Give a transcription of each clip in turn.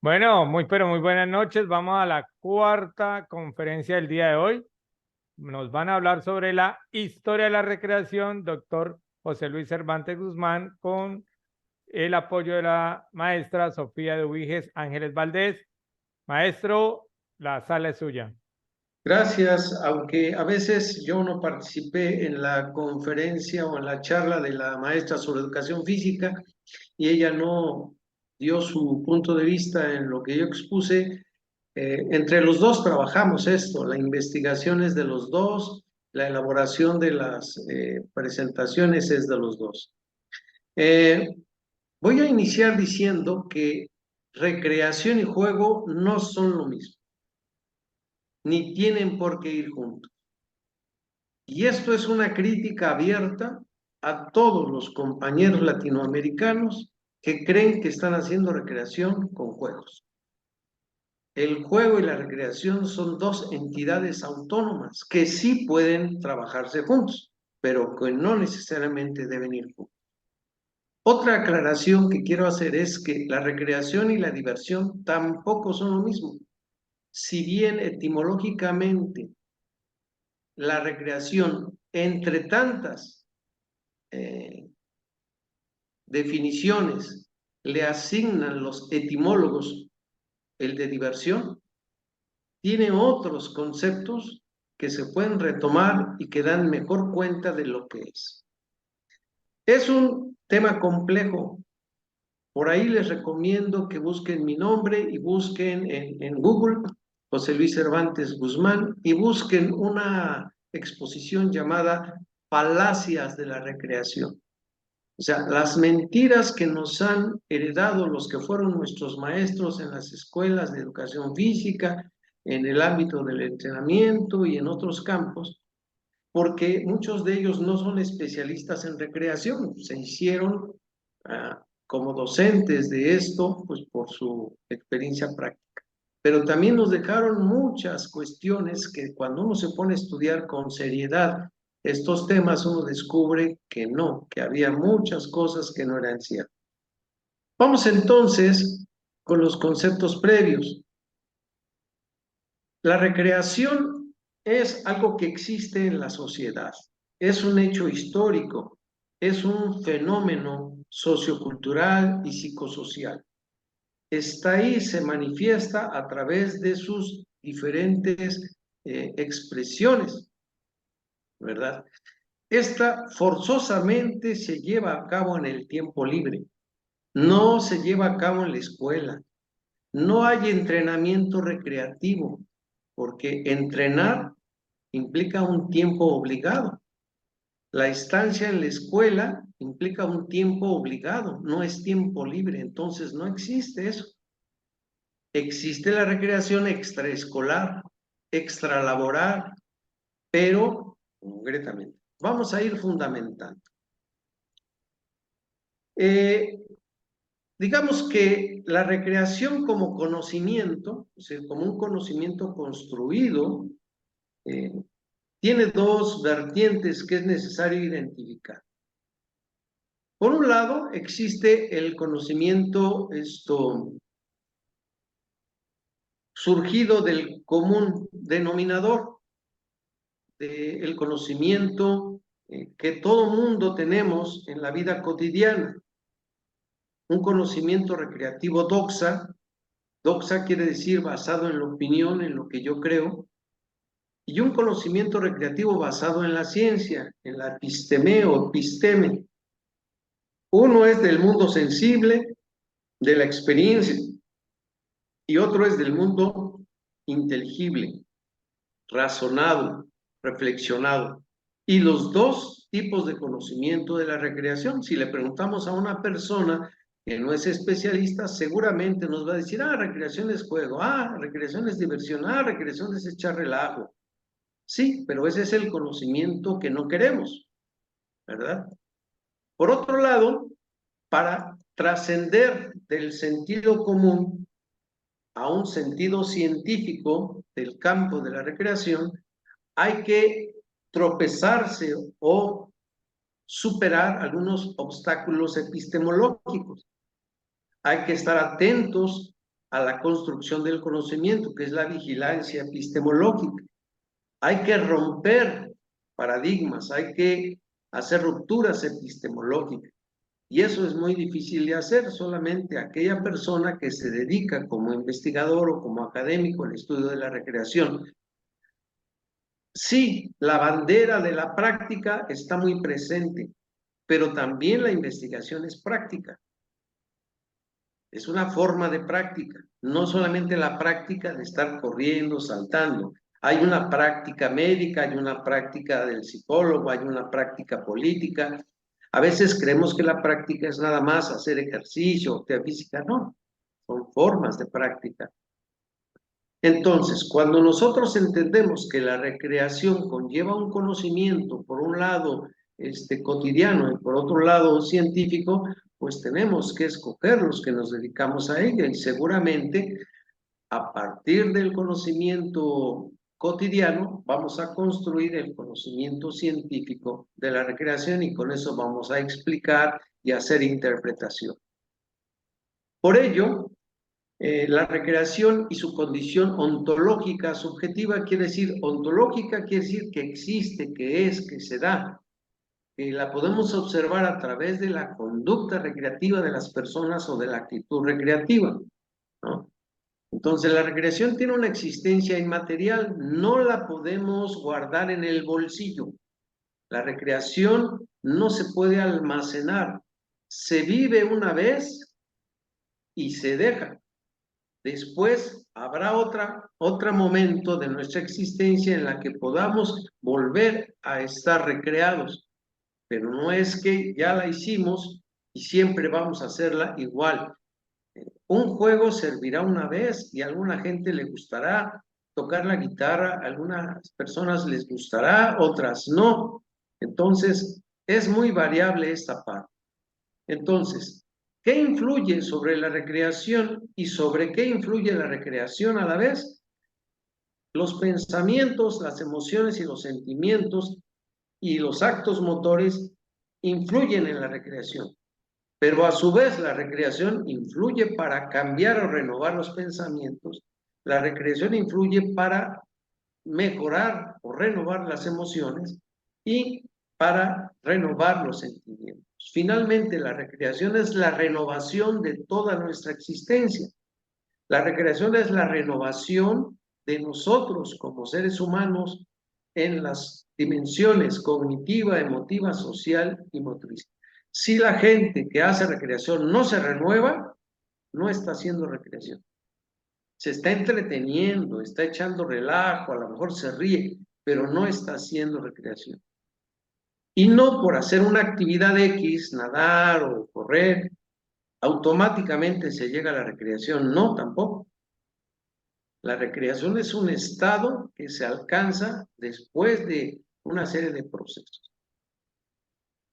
Bueno, pero muy buenas noches. Vamos a la cuarta conferencia del día de hoy. Nos van a hablar sobre la historia de la recreación, doctor José Luis Cervantes Guzmán, con el apoyo de la maestra Sofía de Ubiges Ángeles Valdés. Maestro, la sala es suya. Gracias, aunque a veces yo no participé en la conferencia o en la charla de la maestra sobre educación física y ella no dio su punto de vista en lo que yo expuse. Entre los dos trabajamos esto, la investigación es de los dos, la elaboración de las presentaciones es de los dos. Eh, Voy a iniciar diciendo que recreación y juego no son lo mismo, ni tienen por qué ir juntos. Y esto es una crítica abierta a todos los compañeros latinoamericanos que creen que están haciendo recreación con juegos. El juego y la recreación son dos entidades autónomas que sí pueden trabajarse juntos, pero que no necesariamente deben ir juntos. Otra aclaración que quiero hacer es que la recreación y la diversión tampoco son lo mismo. Si bien etimológicamente la recreación, entre tantas definiciones le asignan los etimólogos el de diversión, tiene otros conceptos que se pueden retomar y que dan mejor cuenta de lo que es. Es un tema complejo. Por ahí les recomiendo que busquen mi nombre y busquen en Google José Luis Cervantes Guzmán y busquen una exposición llamada Falacias de la Recreación. O sea, las mentiras que nos han heredado los que fueron nuestros maestros en las escuelas de educación física, en el ámbito del entrenamiento y en otros campos, porque muchos de ellos no son especialistas en recreación, se hicieron como docentes de esto, pues por su experiencia práctica. Pero también nos dejaron muchas cuestiones que cuando uno se pone a estudiar con seriedad estos temas, uno descubre que no, que había muchas cosas que no eran ciertas. Vamos entonces con los conceptos previos. La recreación es algo que existe en la sociedad, es un hecho histórico, es un fenómeno sociocultural y psicosocial. Está ahí, se manifiesta a través de sus diferentes expresiones, ¿verdad? Esta forzosamente se lleva a cabo en el tiempo libre, no se lleva a cabo en la escuela, no hay entrenamiento recreativo, porque entrenar implica un tiempo obligado. La estancia en la escuela implica un tiempo obligado, no es tiempo libre, entonces no existe eso. Existe la recreación extraescolar, extralaboral, pero concretamente. Vamos a ir fundamentando. Eh, digamos que la recreación como conocimiento, o sea, como un conocimiento construido, eh, tiene dos vertientes que es necesario identificar. Por un lado, existe el conocimiento surgido del común denominador, del conocimiento que todo mundo tenemos en la vida cotidiana. Un conocimiento recreativo doxa. Doxa quiere decir basado en la opinión, en lo que yo creo, y un conocimiento recreativo basado en la ciencia, en la episteme o episteme. Uno es del mundo sensible, de la experiencia, y otro es del mundo inteligible, razonado, reflexionado. Y los dos tipos de conocimiento de la recreación, si le preguntamos a una persona que no es especialista, seguramente nos va a decir, recreación es juego, recreación es diversión, recreación es echar relajo. Sí, pero ese es el conocimiento que no queremos, ¿verdad? Por otro lado, para trascender del sentido común a un sentido científico del campo de la recreación, hay que tropezarse o superar algunos obstáculos epistemológicos. Hay que estar atentos a la construcción del conocimiento, que es la vigilancia epistemológica. Hay que romper paradigmas, hay que hacer rupturas epistemológicas. Y eso es muy difícil de hacer. Solamente aquella persona que se dedica como investigador o como académico al estudio de la recreación. Sí, la bandera de la práctica está muy presente, pero también la investigación es práctica. Es una forma de práctica, no solamente la práctica de estar corriendo, saltando. Hay una práctica médica, hay una práctica del psicólogo, hay una práctica política. A veces creemos que la práctica es nada más hacer ejercicio, actividad física. No, son formas de práctica. Entonces, cuando nosotros entendemos que la recreación conlleva un conocimiento, por un lado, cotidiano y por otro lado, científico, pues tenemos que escoger los que nos dedicamos a ella y seguramente a partir del conocimiento cotidiano vamos a construir el conocimiento científico de la recreación y con eso vamos a explicar y hacer interpretación. Por ello, la recreación y su condición ontológica subjetiva quiere decir, ontológica quiere decir que existe, que es, que se da, que la podemos observar a través de la conducta recreativa de las personas o de la actitud recreativa, ¿no? Entonces la recreación tiene una existencia inmaterial, no la podemos guardar en el bolsillo. La recreación no se puede almacenar, se vive una vez y se deja. Después habrá otro momento de nuestra existencia en la que podamos volver a estar recreados, pero no es que ya la hicimos y siempre vamos a hacerla igual. Un juego servirá una vez y a alguna gente le gustará tocar la guitarra, a algunas personas les gustará, otras no. Entonces, es muy variable esta parte. Entonces, ¿qué influye sobre la recreación y sobre qué influye la recreación a la vez? Los pensamientos, las emociones y los sentimientos y los actos motores influyen en la recreación, pero a su vez la recreación influye para cambiar o renovar los pensamientos, la recreación influye para mejorar o renovar las emociones y para renovar los sentimientos. Finalmente, la recreación es la renovación de toda nuestra existencia. La recreación es la renovación de nosotros como seres humanos en las dimensiones cognitiva, emotiva, social y motriz. Si la gente que hace recreación no se renueva, no está haciendo recreación. Se está entreteniendo, está echando relajo, a lo mejor se ríe, pero no está haciendo recreación. Y no por hacer una actividad X, nadar o correr, automáticamente se llega a la recreación. No, tampoco. La recreación es un estado que se alcanza después de una serie de procesos.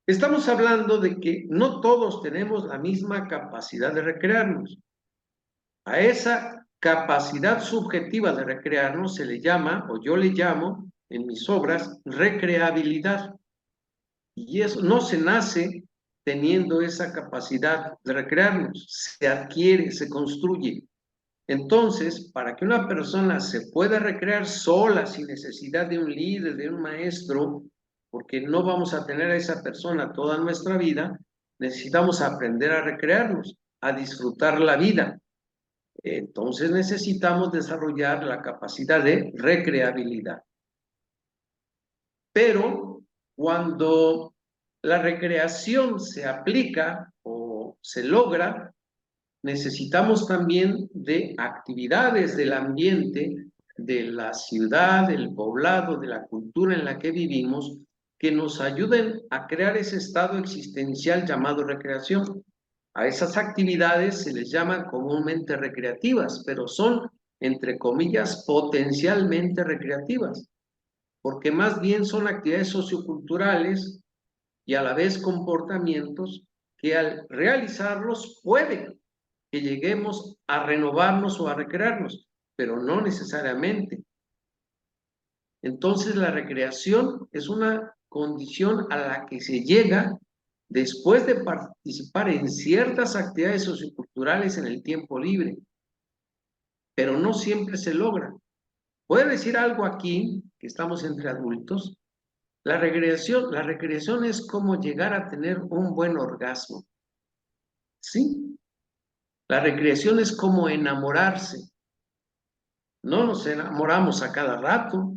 Estamos hablando de que no todos tenemos la misma capacidad de recrearnos. A esa capacidad subjetiva de recrearnos se le llama, o yo le llamo en mis obras, recreabilidad. Y eso no se nace teniendo esa capacidad de recrearnos, se adquiere, se construye. Entonces, para que una persona se pueda recrear sola, sin necesidad de un líder, de un maestro, porque no vamos a tener a esa persona toda nuestra vida, necesitamos aprender a recrearnos, a disfrutar la vida. Entonces necesitamos desarrollar la capacidad de recreabilidad. Pero cuando la recreación se aplica o se logra, necesitamos también de actividades del ambiente, de la ciudad, del poblado, de la cultura en la que vivimos, que nos ayuden a crear ese estado existencial llamado recreación. A esas actividades se les llama comúnmente recreativas, pero son, entre comillas, potencialmente recreativas, porque más bien son actividades socioculturales y a la vez comportamientos que al realizarlos pueden que lleguemos a renovarnos o a recrearnos, pero no necesariamente. Entonces la recreación es una condición a la que se llega después de participar en ciertas actividades socioculturales en el tiempo libre. pero no siempre se logra. Puedo decir algo aquí, que estamos entre adultos. La recreación es como llegar a tener un buen orgasmo. ¿Sí? La recreación es como enamorarse. No nos enamoramos a cada rato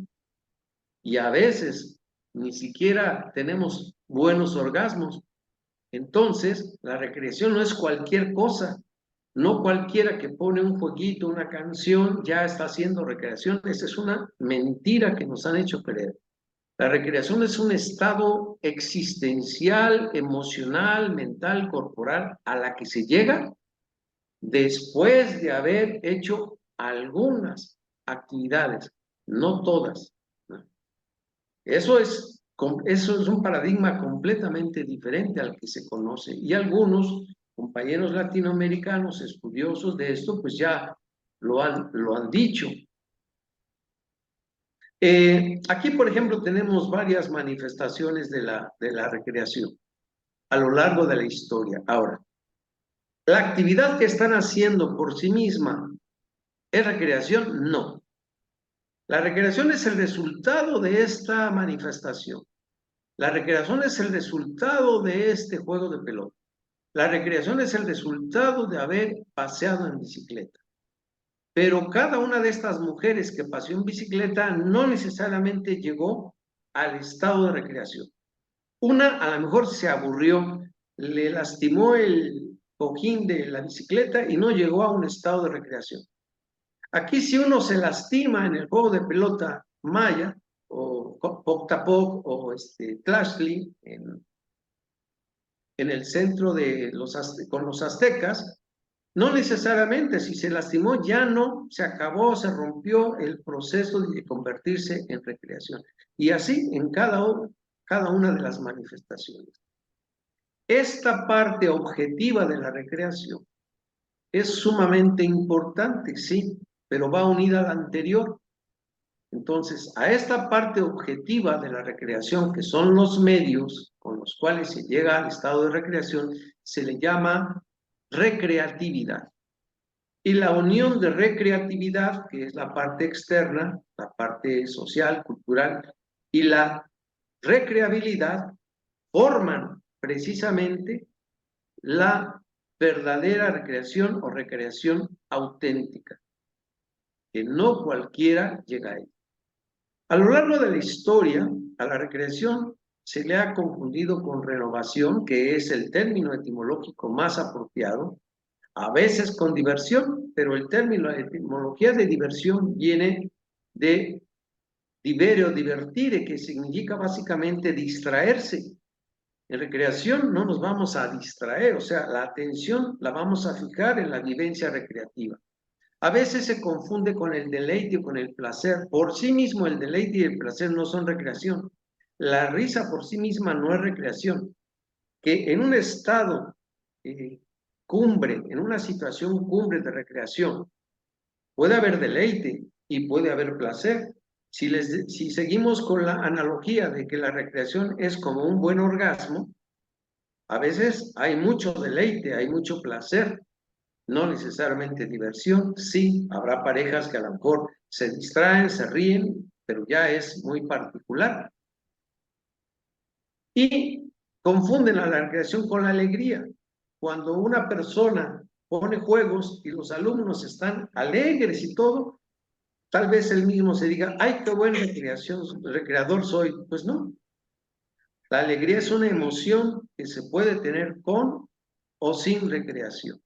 y a veces ni siquiera tenemos buenos orgasmos. Entonces, la recreación no es cualquier cosa. No cualquiera que pone un jueguito, una canción, ya está haciendo recreación. Esa es una mentira que nos han hecho creer. La recreación es un estado existencial, emocional, mental, corporal, a la que se llega después de haber hecho algunas actividades, no todas. ¿No? Eso es un paradigma completamente diferente al que se conoce. Y algunos compañeros latinoamericanos estudiosos de esto, pues ya lo han dicho. Aquí, por ejemplo, tenemos varias manifestaciones de la recreación a lo largo de la historia. Ahora, ¿la actividad que están haciendo por sí misma es recreación? No. La recreación es el resultado de esta manifestación. La recreación es el resultado de este juego de pelota. La recreación es el resultado de haber paseado en bicicleta. Pero cada una de estas mujeres que paseó en bicicleta no necesariamente llegó al estado de recreación. Una a lo mejor se aburrió, le lastimó el cojín de la bicicleta y no llegó a un estado de recreación. Aquí si uno se lastima en el juego de pelota maya o Poctapoc o Tlaxtli en el centro de con los aztecas, no necesariamente si se lastimó ya no, se acabó, se rompió el proceso de convertirse en recreación. Y así en cada una de las manifestaciones. Esta parte objetiva de la recreación es sumamente importante, sí, pero va unida a la anterior. Entonces, a esta parte objetiva de la recreación, que son los medios con los cuales se llega al estado de recreación, se le llama recreatividad. Y la unión de recreatividad, que es la parte externa, la parte social, cultural, y la recreabilidad, forman precisamente la verdadera recreación o recreación auténtica, que no cualquiera llega a ella. A lo largo de la historia, a la recreación se le ha confundido con renovación, que es el término etimológico más apropiado, a veces con diversión, pero el término, la etimología de diversión viene de divere o divertire, que significa básicamente distraerse. En recreación no nos vamos a distraer, o sea, la atención la vamos a fijar en la vivencia recreativa. A veces se confunde con el deleite o con el placer. Por sí mismo el deleite y el placer no son recreación. La risa por sí misma no es recreación. Que en un estado cumbre, en una situación cumbre de recreación, puede haber deleite y puede haber placer. Si seguimos con la analogía de que la recreación es como un buen orgasmo, a veces hay mucho deleite, hay mucho placer, no necesariamente diversión. Sí, habrá parejas que a lo mejor se distraen, se ríen, pero ya es muy particular. Y confunden a la recreación con la alegría. Cuando una persona pone juegos y los alumnos están alegres y todo, tal vez él mismo se diga, ay, qué buen recreador soy. Pues no. La alegría es una emoción que se puede tener con o sin recreación.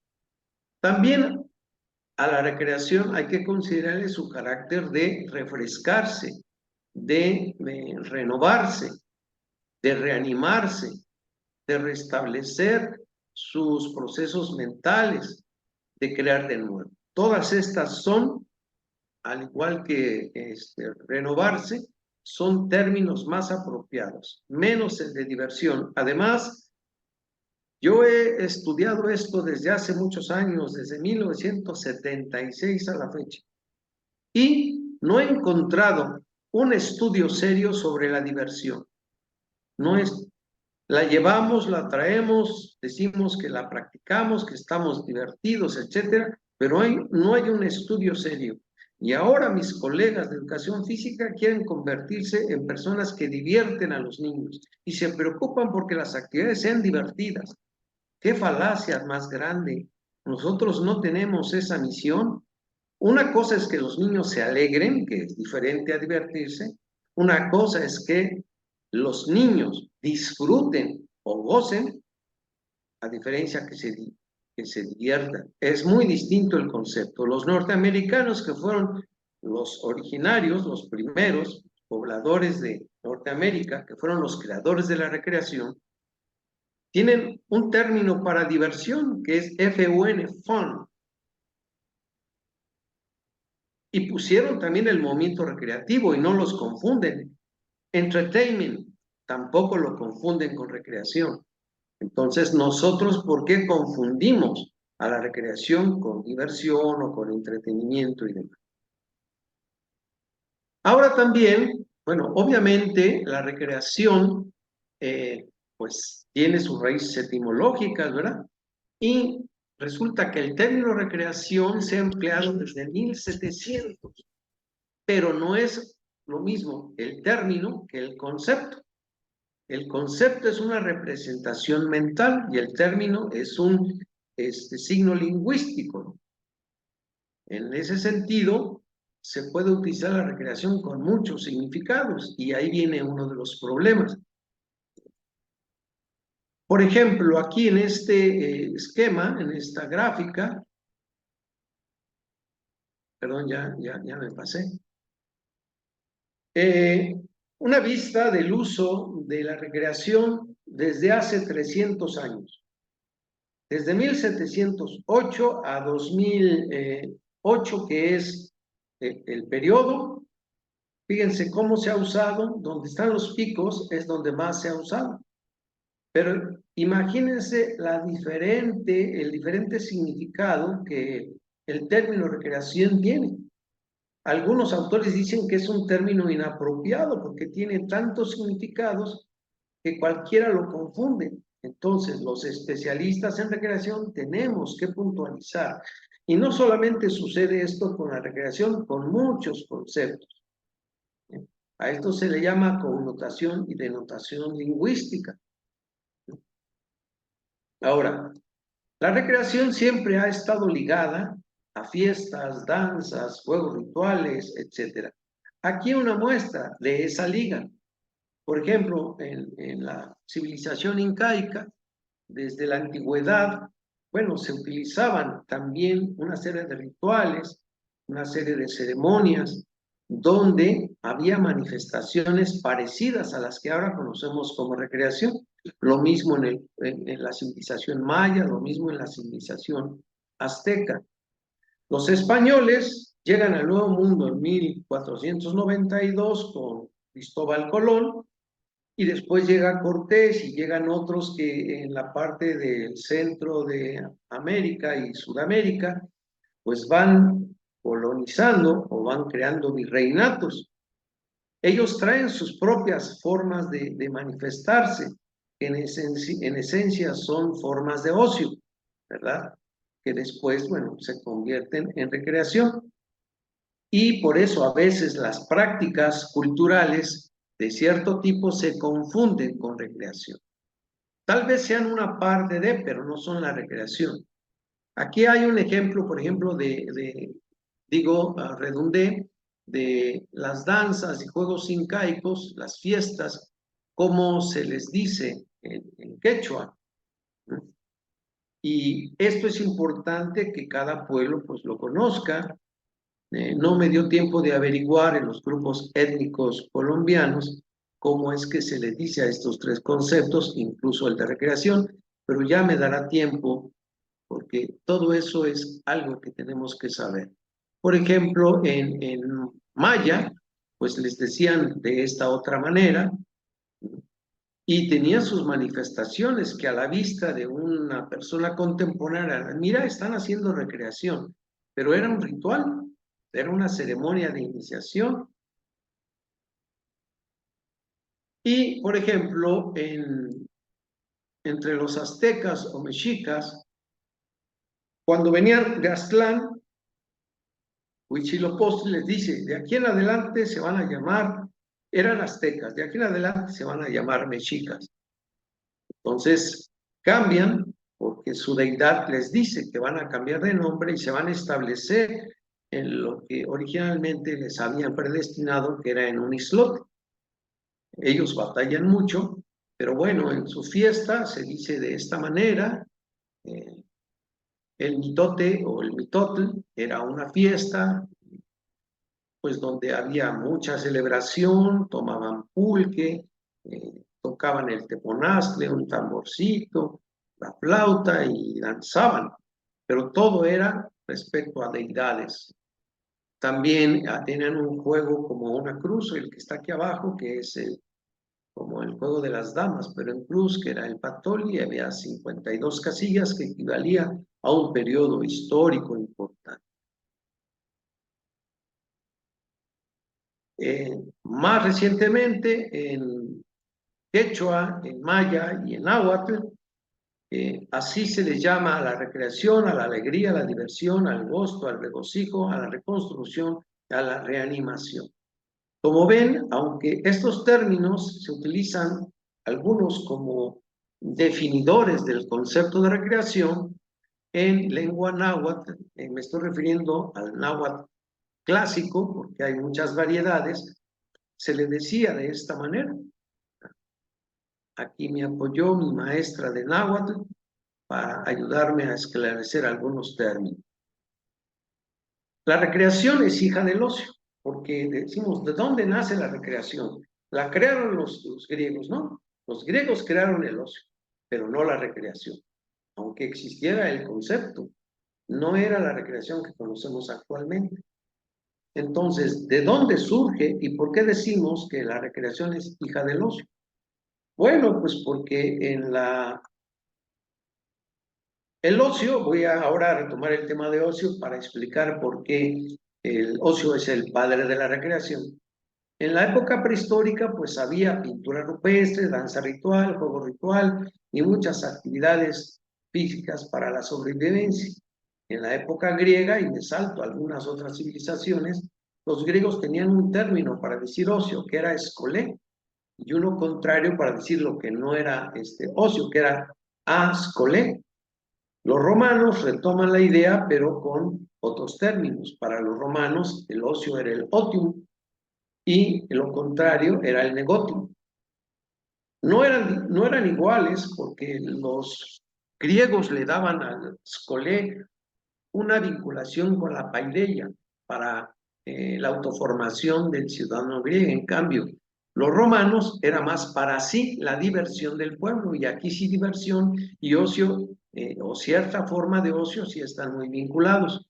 También a la recreación hay que considerarle su carácter de refrescarse, de renovarse, de reanimarse, de restablecer sus procesos mentales, de crear de nuevo. Todas estas son, al igual que renovarse, son términos más apropiados, menos el de diversión. Además, yo he estudiado esto desde hace muchos años, desde 1976 a la fecha, y no he encontrado un estudio serio sobre la diversión. No es, la llevamos, la traemos, decimos que la practicamos, que estamos divertidos, etcétera, pero no hay un estudio serio. Y ahora mis colegas de educación física quieren convertirse en personas que divierten a los niños y se preocupan porque las actividades sean divertidas. ¿Qué falacia más grande? Nosotros no tenemos esa misión. Una cosa es que los niños se alegren, que es diferente a divertirse. Una cosa es que los niños disfruten o gocen, a diferencia que se diviertan. Es muy distinto el concepto. Los norteamericanos, que fueron los originarios, los primeros pobladores de Norteamérica, que fueron los creadores de la recreación, tienen un término para diversión que es FUN, fun, y pusieron también el movimiento recreativo y no los confunden. Entertainment tampoco lo confunden con recreación. Entonces, nosotros, ¿por qué confundimos a la recreación con diversión o con entretenimiento y demás? Ahora también, bueno, obviamente la recreación, pues tiene sus raíces etimológicas, ¿verdad? Y resulta que el término recreación se ha empleado desde 1700, pero no es lo mismo el término que el concepto. El concepto es una representación mental y el término es un signo lingüístico. En ese sentido, se puede utilizar la recreación con muchos significados y ahí viene uno de los problemas. Por ejemplo, aquí en este esquema, en esta gráfica, perdón, ya me pasé. Una vista del uso de la recreación desde hace 300 años. Desde 1708 a 2008, que es el periodo, fíjense cómo se ha usado, donde están los picos es donde más se ha usado. Pero imagínense el diferente significado que el término recreación tiene. Algunos autores dicen que es un término inapropiado porque tiene tantos significados que cualquiera lo confunde. Entonces, los especialistas en recreación tenemos que puntualizar. Y no solamente sucede esto con la recreación, con muchos conceptos. A esto se le llama connotación y denotación lingüística. Ahora, la recreación siempre ha estado ligada a fiestas, danzas, juegos rituales, etc. Aquí una muestra de esa liga. Por ejemplo, en la civilización incaica, desde la antigüedad, bueno, se utilizaban también una serie de rituales, una serie de ceremonias, donde había manifestaciones parecidas a las que ahora conocemos como recreación. Lo mismo en la civilización maya, lo mismo en la civilización azteca. Los españoles llegan al Nuevo Mundo en 1492 con Cristóbal Colón, y después llega Cortés y llegan otros que en la parte del centro de América y Sudamérica, pues van colonizando o van creando virreinatos. Ellos traen sus propias formas de manifestarse, que en esencia son formas de ocio, ¿verdad? Que después, bueno, se convierten en recreación. Y por eso a veces las prácticas culturales de cierto tipo se confunden con recreación. Tal vez sean una parte de, pero no son la recreación. Aquí hay un ejemplo, por ejemplo, redundé, de las danzas y juegos incaicos, las fiestas, como se les dice en quechua. Y esto es importante que cada pueblo pues lo conozca. No me dio tiempo de averiguar en los grupos étnicos colombianos cómo es que se les dice a estos tres conceptos, incluso el de recreación, pero ya me dará tiempo porque todo eso es algo que tenemos que saber. Por ejemplo, en maya, pues les decían de esta otra manera y tenían sus manifestaciones que a la vista de una persona contemporánea, mira, están haciendo recreación, pero era un ritual, era una ceremonia de iniciación. Y, por ejemplo, entre los aztecas o mexicas, Cuando venían de Aztlán, Huitzilopochtli les dice, de aquí en adelante se van a llamar, eran aztecas, de aquí en adelante se van a llamar mexicas. Entonces cambian porque su deidad les dice que van a cambiar de nombre y se van a establecer en lo que originalmente les habían predestinado, que era en un islote. Ellos batallan mucho, pero bueno, en su fiesta se dice de esta manera, el mitote o el mitotl era una fiesta, pues donde había mucha celebración, tomaban pulque, tocaban el teponazcle, un tamborcito, la flauta y danzaban, pero todo era respecto a deidades. También tenían un juego como una cruz, el que está aquí abajo, que es como el juego de las damas, pero en cruz, que era el patoli, había 52 casillas que equivalía a un periodo histórico importante. Más recientemente, en quechua, en maya y en náhuatl, así se les llama a la recreación, a la alegría, a la diversión, al gozo, al regocijo, a la reconstrucción, a la reanimación. Como ven, aunque estos términos se utilizan algunos como definidores del concepto de recreación, en lengua náhuatl, me estoy refiriendo al náhuatl clásico, porque hay muchas variedades, se le decía de esta manera. Aquí me apoyó mi maestra de náhuatl para ayudarme a esclarecer algunos términos. La recreación es hija del ocio, porque decimos, ¿de dónde nace la recreación? La crearon los griegos, ¿no? Los griegos crearon el ocio, pero no la recreación. Aunque existiera el concepto, no era la recreación que conocemos actualmente. Entonces, ¿de dónde surge y por qué decimos que la recreación es hija del ocio? Bueno, pues porque el ocio, voy ahora a retomar el tema de ocio para explicar por qué el ocio es el padre de la recreación. En la época prehistórica, pues había pintura rupestre, danza ritual, juego ritual y muchas actividades físicas para la sobrevivencia. En la época griega, y me salto a algunas otras civilizaciones, los griegos tenían un término para decir ocio, que era escolé, y uno contrario para decir lo que no era ocio, que era ascolé. Los romanos retoman la idea, pero con otros términos. Para los romanos, el ocio era el otium y lo contrario era el negotium. No eran iguales porque los griegos le daban al scolé una vinculación con la paideia para la autoformación del ciudadano griego. En cambio, los romanos era más para sí la diversión del pueblo, y aquí sí diversión y ocio, o cierta forma de ocio, sí están muy vinculados.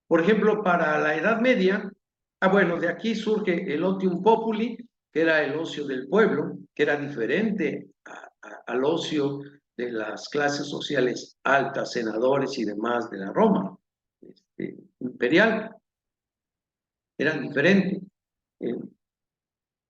Por ejemplo, para la Edad Media, bueno, de aquí surge el otium populi, que era el ocio del pueblo, que era diferente al ocio de las clases sociales altas, senadores y demás de la Roma imperial. Eran diferentes.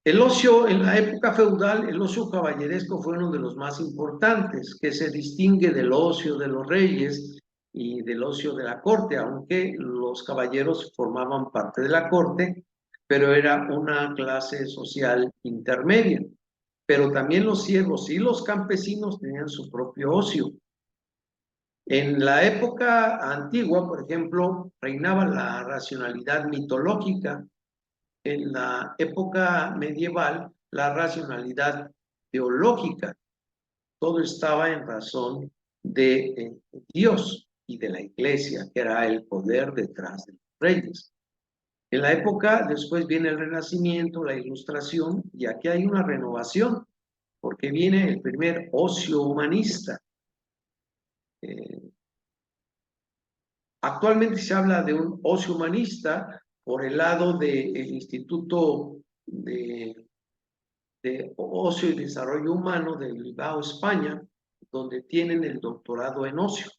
El ocio en la época feudal, el ocio caballeresco fue uno de los más importantes, que se distingue del ocio de los reyes y del ocio de la corte, aunque los caballeros formaban parte de la corte, pero era una clase social intermedia. Pero también los siervos y los campesinos tenían su propio ocio. En la época antigua, por ejemplo, reinaba la racionalidad mitológica. En la época medieval, la racionalidad teológica. Todo estaba en razón de Dios y de la iglesia, que era el poder detrás de los reyes. En la época, después viene el Renacimiento, la Ilustración, y aquí hay una renovación, porque viene el primer ocio humanista. Actualmente se habla de un ocio humanista por el lado del Instituto de Ocio y Desarrollo Humano de Bilbao, España, donde tienen el doctorado en ocio.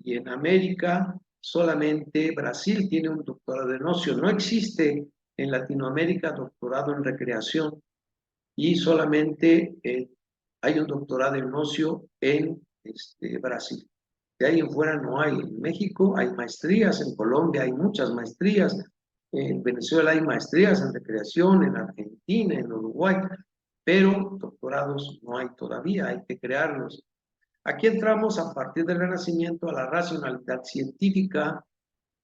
Y en América, solamente Brasil tiene un doctorado en ocio. No existe en Latinoamérica doctorado en recreación, y solamente hay un doctorado en ocio en Brasil. De ahí en fuera no hay. En México hay maestrías, en Colombia hay muchas maestrías, en Venezuela hay maestrías en recreación, en Argentina, en Uruguay, pero doctorados no hay todavía, hay que crearlos. Aquí entramos a partir del Renacimiento a la racionalidad científica,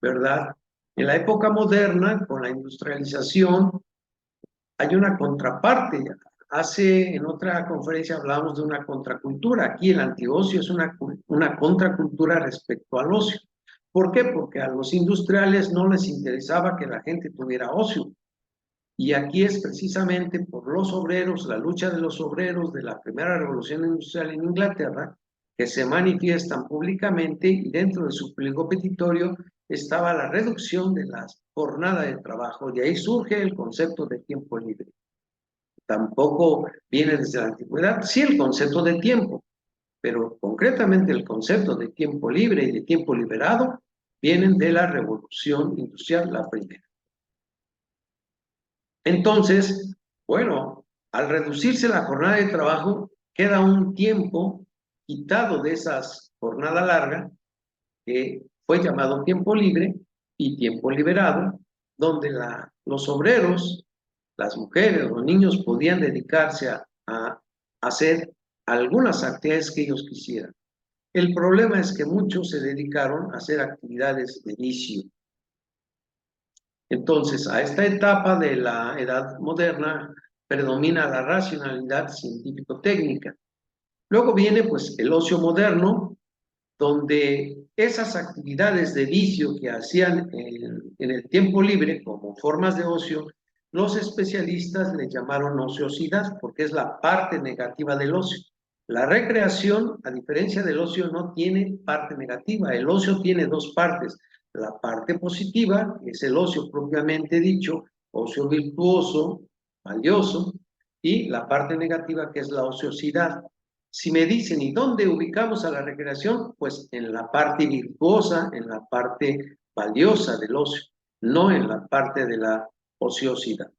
¿verdad? En la época moderna, con la industrialización, hay una contraparte. En otra conferencia hablábamos de una contracultura. Aquí el antiocio es una contracultura respecto al ocio. ¿Por qué? Porque a los industriales no les interesaba que la gente tuviera ocio. Y aquí es precisamente por los obreros, la lucha de los obreros de la primera revolución industrial en Inglaterra, que se manifiestan públicamente y dentro de su pliego petitorio estaba la reducción de la jornada de trabajo. De ahí surge el concepto de tiempo libre. Tampoco viene desde la antigüedad, sí el concepto de tiempo, pero concretamente el concepto de tiempo libre y de tiempo liberado vienen de la revolución industrial, la primera. Entonces, bueno, al reducirse la jornada de trabajo, queda un tiempo quitado de esas jornada larga, que fue llamado tiempo libre y tiempo liberado, donde los obreros, las mujeres, los niños podían dedicarse a hacer algunas actividades que ellos quisieran. El problema es que muchos se dedicaron a hacer actividades de vicio. Entonces, a esta etapa de la edad moderna predomina la racionalidad científico-técnica. Luego viene pues el ocio moderno, donde esas actividades de vicio que hacían en el tiempo libre como formas de ocio, los especialistas le llamaron ociosidad, porque es la parte negativa del ocio. La recreación, a diferencia del ocio, no tiene parte negativa. El ocio tiene dos partes. La parte positiva, que es el ocio propiamente dicho, ocio virtuoso, valioso, y la parte negativa, que es la ociosidad. Si me dicen, ¿y dónde ubicamos a la recreación? Pues en la parte virtuosa, en la parte valiosa del ocio, no en la parte de la ociosidad.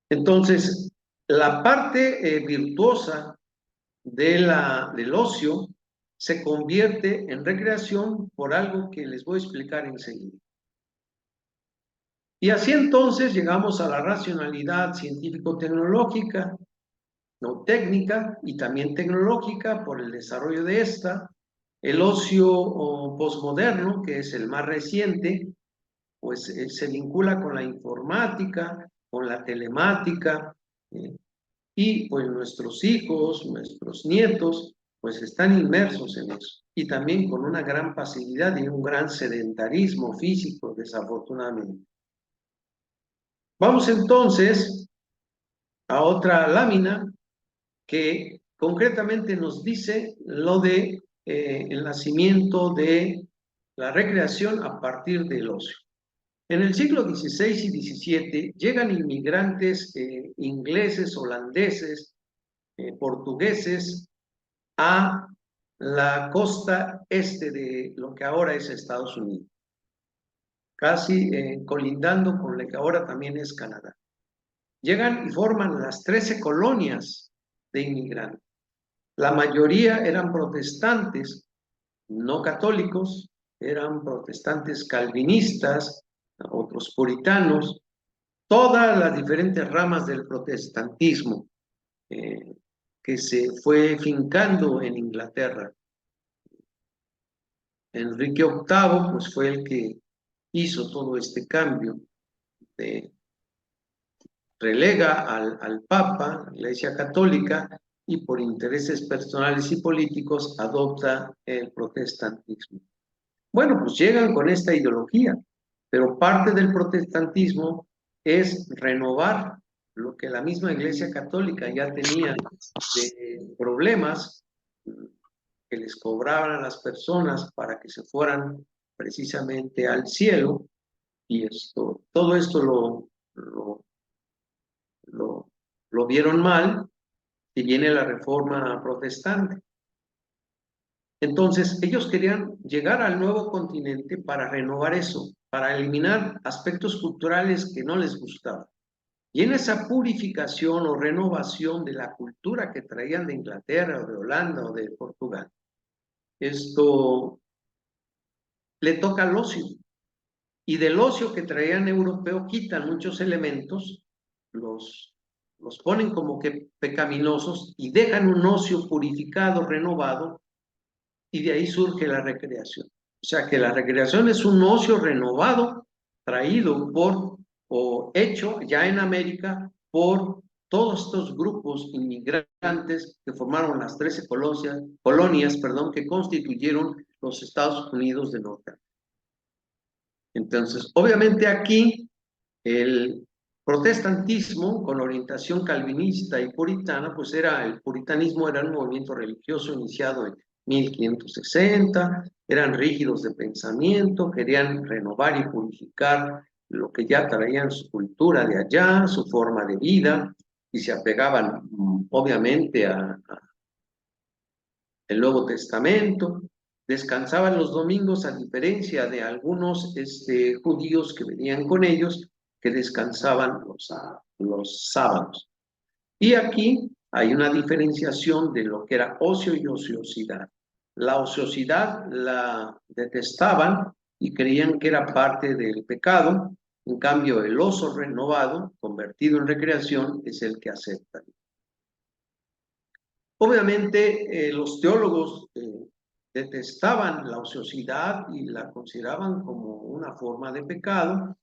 Entonces, la parte virtuosa del ocio se convierte en recreación por algo que les voy a explicar enseguida. Y así entonces llegamos a la racionalidad científico-tecnológica, no técnica y también tecnológica por el desarrollo de esta, el ocio posmoderno, que es el más reciente, pues se vincula con la informática, con la telemática, y pues nuestros hijos, nuestros nietos, pues están inmersos en eso. Y también con una gran pasividad y un gran sedentarismo físico, desafortunadamente. Vamos entonces a otra lámina que concretamente nos dice lo de el nacimiento de la recreación a partir del ocio. En el siglo XVI y XVII llegan inmigrantes ingleses, holandeses, portugueses a la costa este de lo que ahora es Estados Unidos, casi colindando con lo que ahora también es Canadá. Llegan y forman las 13 colonias de inmigrantes. La mayoría eran protestantes, no católicos, eran protestantes calvinistas, otros puritanos, todas las diferentes ramas del protestantismo que se fue fincando en Inglaterra. Enrique VIII pues, fue el que hizo todo este cambio, relega al Papa, la Iglesia Católica, y por intereses personales y políticos adopta el protestantismo. Bueno, pues llegan con esta ideología, pero parte del protestantismo es renovar lo que la misma Iglesia Católica ya tenía de problemas que les cobraban a las personas para que se fueran precisamente al cielo, y todo esto lo vieron mal, y viene la reforma protestante. Entonces, ellos querían llegar al nuevo continente para renovar eso, para eliminar aspectos culturales que no les gustaban. Y en esa purificación o renovación de la cultura que traían de Inglaterra o de Holanda o de Portugal, esto le toca al ocio. Y del ocio que traían europeo quitan muchos elementos, los ponen como que pecaminosos y dejan un ocio purificado, renovado, y de ahí surge la recreación. O sea que la recreación es un ocio renovado, traído por o hecho ya en América por todos estos grupos inmigrantes que formaron las 13 colonias, que constituyeron los Estados Unidos de Norteamérica. Entonces, obviamente aquí el protestantismo con orientación calvinista y puritana, pues el puritanismo era un movimiento religioso iniciado en 1560, eran rígidos de pensamiento, querían renovar y purificar lo que ya traían su cultura de allá, su forma de vida, y se apegaban obviamente a el Nuevo Testamento, descansaban los domingos a diferencia de algunos judíos que venían con ellos, que descansaban los sábados. Y aquí hay una diferenciación de lo que era ocio y ociosidad. La ociosidad la detestaban y creían que era parte del pecado, en cambio el ocio renovado, convertido en recreación, es el que aceptan. Obviamente, los teólogos detestaban la ociosidad y la consideraban como una forma de pecado,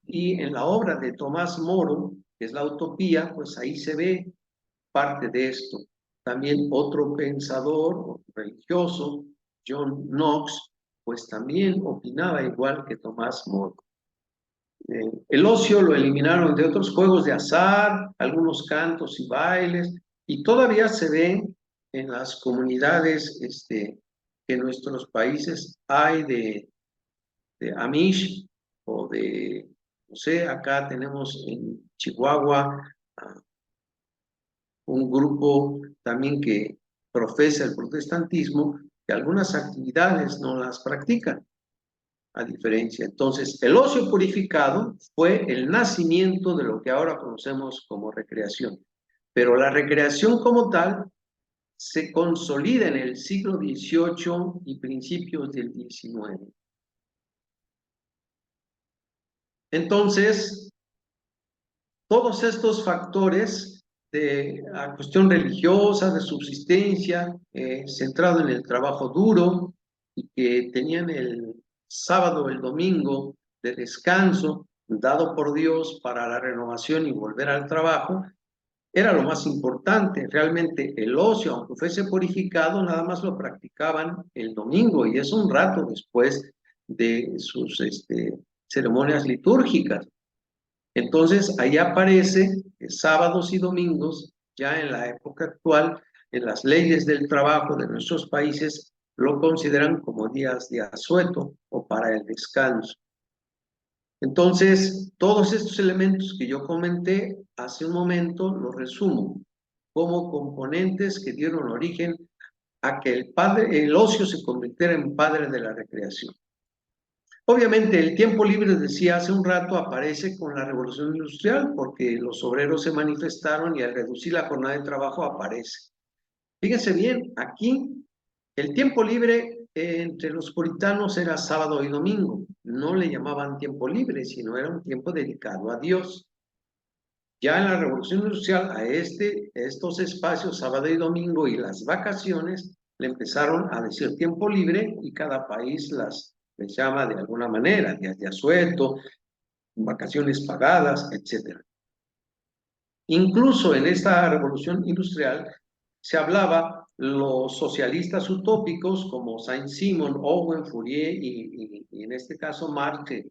y en la obra de Tomás Moro, que es la Utopía, pues ahí se ve parte de esto. También otro pensador religioso, John Knox, pues también opinaba igual que Tomás Moro. El ocio lo eliminaron de otros juegos de azar, algunos cantos y bailes, y todavía se ve en las comunidades que en nuestros países hay de Amish o de, no sé, acá tenemos en Chihuahua un grupo también que profesa el protestantismo, que algunas actividades no las practican a diferencia. Entonces, el ocio purificado fue el nacimiento de lo que ahora conocemos como recreación. Pero la recreación como tal se consolida en el siglo XVIII y principios del XIX. Entonces, todos estos factores de la cuestión religiosa, de subsistencia, centrado en el trabajo duro y que tenían el sábado, el domingo de descanso dado por Dios para la renovación y volver al trabajo, era lo más importante. Realmente el ocio, aunque fuese purificado, nada más lo practicaban el domingo y es un rato después de sus ceremonias litúrgicas. Entonces, ahí aparece que sábados y domingos, ya en la época actual, en las leyes del trabajo de nuestros países, lo consideran como días de asueto o para el descanso. Entonces, todos estos elementos que yo comenté hace un momento, los resumo como componentes que dieron origen a que el ocio se convirtiera en padre de la recreación. Obviamente el tiempo libre, decía hace un rato, aparece con la revolución industrial porque los obreros se manifestaron y al reducir la jornada de trabajo aparece. Fíjense bien, aquí el tiempo libre entre los puritanos era sábado y domingo. No le llamaban tiempo libre, sino era un tiempo dedicado a Dios. Ya en la revolución industrial a estos espacios, sábado y domingo y las vacaciones, le empezaron a decir tiempo libre y cada país les llama de alguna manera, días de asueto, vacaciones pagadas, etc. Incluso en esta revolución industrial se hablaba los socialistas utópicos como Saint-Simon, Owen, Fourier y en este caso Marx, que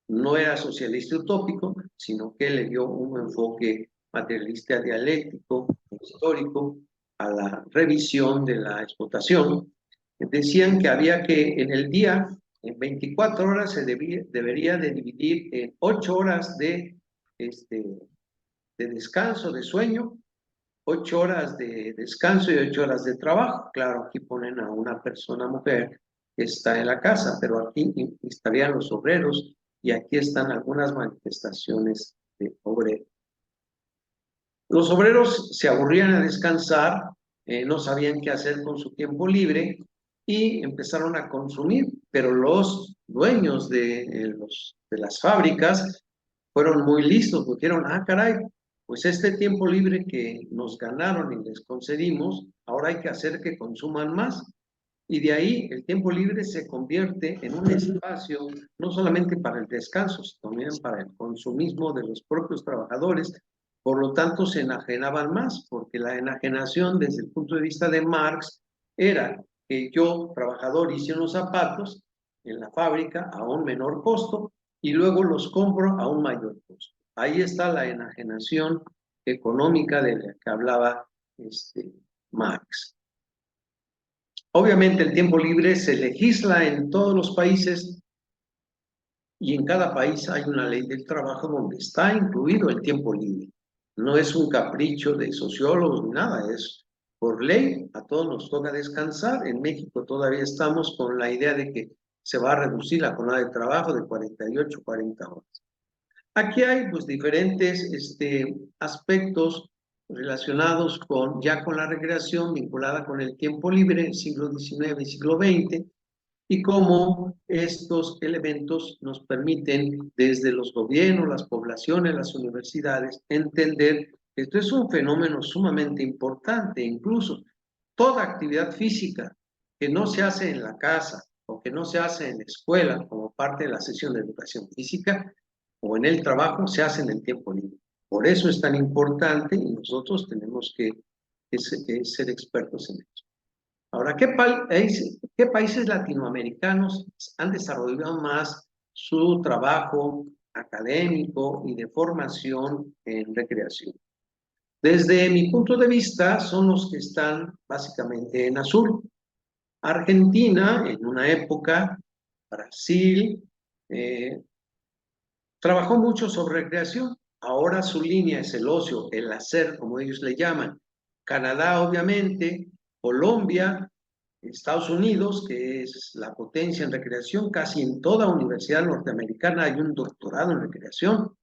no era socialista utópico, sino que le dio un enfoque materialista dialéctico, histórico, a la revisión de la explotación. Decían que había que en el día, en 24 horas, se debería de dividir en 8 horas de descanso, de sueño, 8 horas de descanso y 8 horas de trabajo. Claro, aquí ponen a una persona mujer que está en la casa, pero aquí estarían los obreros y aquí están algunas manifestaciones de obreros. Los obreros se aburrían a descansar, no sabían qué hacer con su tiempo libre y empezaron a consumir, pero los dueños de las fábricas fueron muy listos, porque dijeron, ah, caray, pues este tiempo libre que nos ganaron y les concedimos, ahora hay que hacer que consuman más. Y de ahí el tiempo libre se convierte en un espacio no solamente para el descanso, sino también para el consumismo de los propios trabajadores. Por lo tanto, se enajenaban más, porque la enajenación desde el punto de vista de Marx era que yo, trabajador, hice unos zapatos en la fábrica a un menor costo y luego los compro a un mayor costo. Ahí está la enajenación económica de la que hablaba Marx. Obviamente el tiempo libre se legisla en todos los países y en cada país hay una ley del trabajo donde está incluido el tiempo libre. No es un capricho de sociólogos ni nada, es por ley, a todos nos toca descansar. En México todavía estamos con la idea de que se va a reducir la jornada de trabajo de 48 a 40 horas. Aquí hay pues diferentes aspectos relacionados ya con la recreación vinculada con el tiempo libre, siglo XIX y siglo XX, y cómo estos elementos nos permiten desde los gobiernos, las poblaciones, las universidades, entender que esto es un fenómeno sumamente importante. Incluso toda actividad física que no se hace en la casa o que no se hace en la escuela como parte de la sesión de educación física o en el trabajo, se hace en el tiempo libre. Por eso es tan importante y nosotros tenemos que ser expertos en eso. Ahora, ¿qué países latinoamericanos han desarrollado más su trabajo académico y de formación en recreación? Desde mi punto de vista, son los que están básicamente en azul. Argentina, en una época, Brasil, trabajó mucho sobre recreación. Ahora su línea es el ocio, el hacer, como ellos le llaman. Canadá, obviamente, Colombia, Estados Unidos, que es la potencia en recreación. Casi en toda universidad norteamericana hay un doctorado en recreación,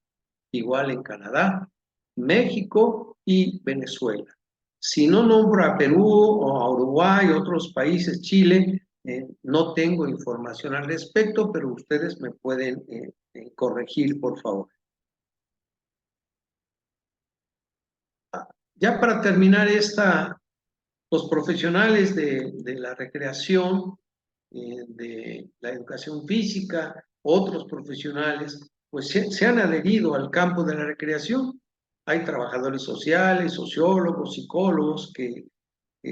igual en Canadá, México y Venezuela. Si no nombro a Perú o a Uruguay, otros países, Chile, no tengo información al respecto, pero ustedes me pueden corregir, por favor. Ya para terminar los profesionales de la recreación, de la educación física, otros profesionales, pues se han adherido al campo de la recreación. Hay trabajadores sociales, sociólogos, psicólogos que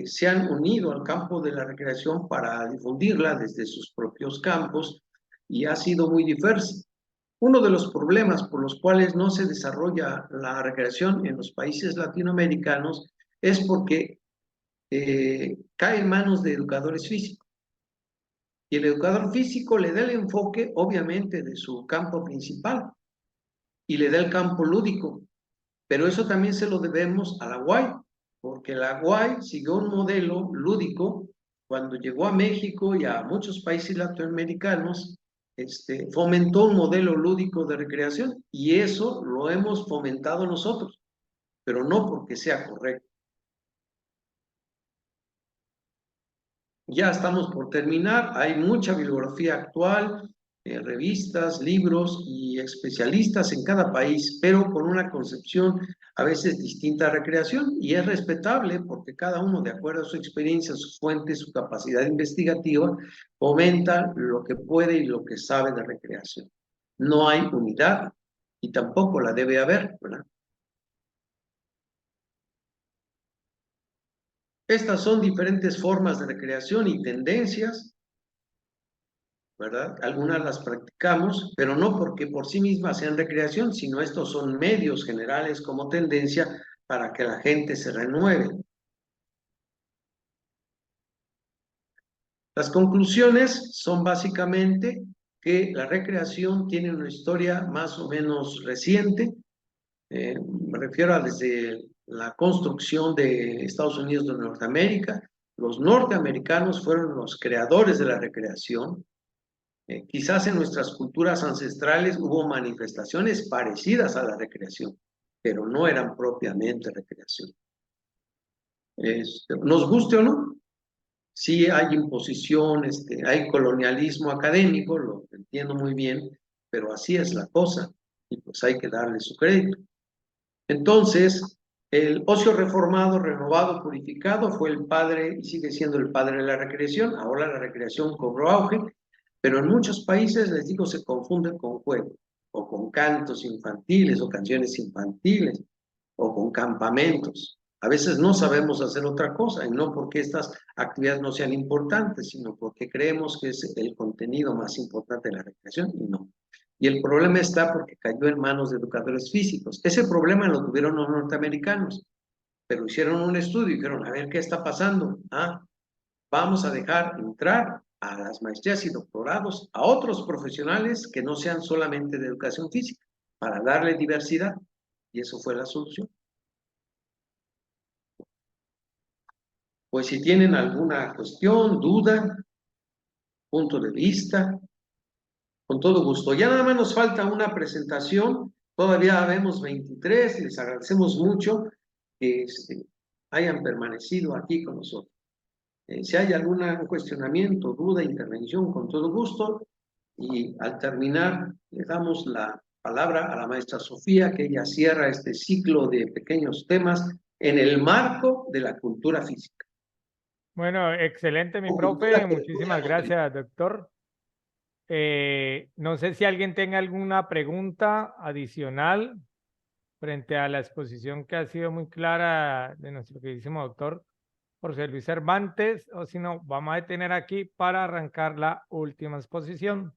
se han unido al campo de la recreación para difundirla desde sus propios campos y ha sido muy diverso. Uno de los problemas por los cuales no se desarrolla la recreación en los países latinoamericanos es porque cae en manos de educadores físicos. Y el educador físico le da el enfoque, obviamente, de su campo principal y le da el campo lúdico. Pero eso también se lo debemos a la UAI, porque la UAI siguió un modelo lúdico cuando llegó a México y a muchos países latinoamericanos. Fomentó un modelo lúdico de recreación y eso lo hemos fomentado nosotros, pero no porque sea correcto. Ya estamos por terminar, hay mucha bibliografía actual, revistas, libros y especialistas en cada país, pero con una concepción a veces distinta a recreación, y es respetable porque cada uno, de acuerdo a su experiencia, sus fuentes, su capacidad investigativa, fomenta lo que puede y lo que sabe de recreación. No hay unidad y tampoco la debe haber, ¿verdad? Estas son diferentes formas de recreación y tendencias, ¿verdad? Algunas las practicamos, pero no porque por sí mismas sean recreación, sino estos son medios generales como tendencia para que la gente se renueve. Las conclusiones son básicamente que la recreación tiene una historia más o menos reciente. Me refiero a desde la construcción de Estados Unidos de Norteamérica. Los norteamericanos fueron los creadores de la recreación. Quizás en nuestras culturas ancestrales hubo manifestaciones parecidas a la recreación, pero no eran propiamente recreación. Nos guste o no, sí hay imposición, hay colonialismo académico, lo entiendo muy bien, pero así es la cosa, y pues hay que darle su crédito. Entonces, el ocio reformado, renovado, purificado fue el padre y sigue siendo el padre de la recreación. Ahora la recreación cobró auge, pero en muchos países, les digo, se confunden con juego, o con cantos infantiles, o canciones infantiles, o con campamentos. A veces no sabemos hacer otra cosa, y no porque estas actividades no sean importantes, sino porque creemos que es el contenido más importante de la recreación, y no. Y el problema está porque cayó en manos de educadores físicos. Ese problema lo tuvieron los norteamericanos, pero hicieron un estudio y dijeron, a ver qué está pasando. Vamos a dejar entrar a las maestrías y doctorados a otros profesionales que no sean solamente de educación física, para darle diversidad. Y eso fue la solución. Pues si tienen alguna cuestión, duda, punto de vista, con todo gusto. Ya nada más nos falta una presentación. Todavía vemos 23. Les agradecemos mucho que hayan permanecido aquí con nosotros. Si hay algún cuestionamiento, duda, intervención, con todo gusto. Y al terminar, le damos la palabra a la maestra Sofía, que ella cierra este ciclo de pequeños temas en el marco de la cultura física. Bueno, excelente, mi profe. Muchísimas gracias, doctor. No sé si alguien tenga alguna pregunta adicional frente a la exposición que ha sido muy clara de nuestro queridísimo doctor José Luis Cervantes, o si no, vamos a detener aquí para arrancar la última exposición.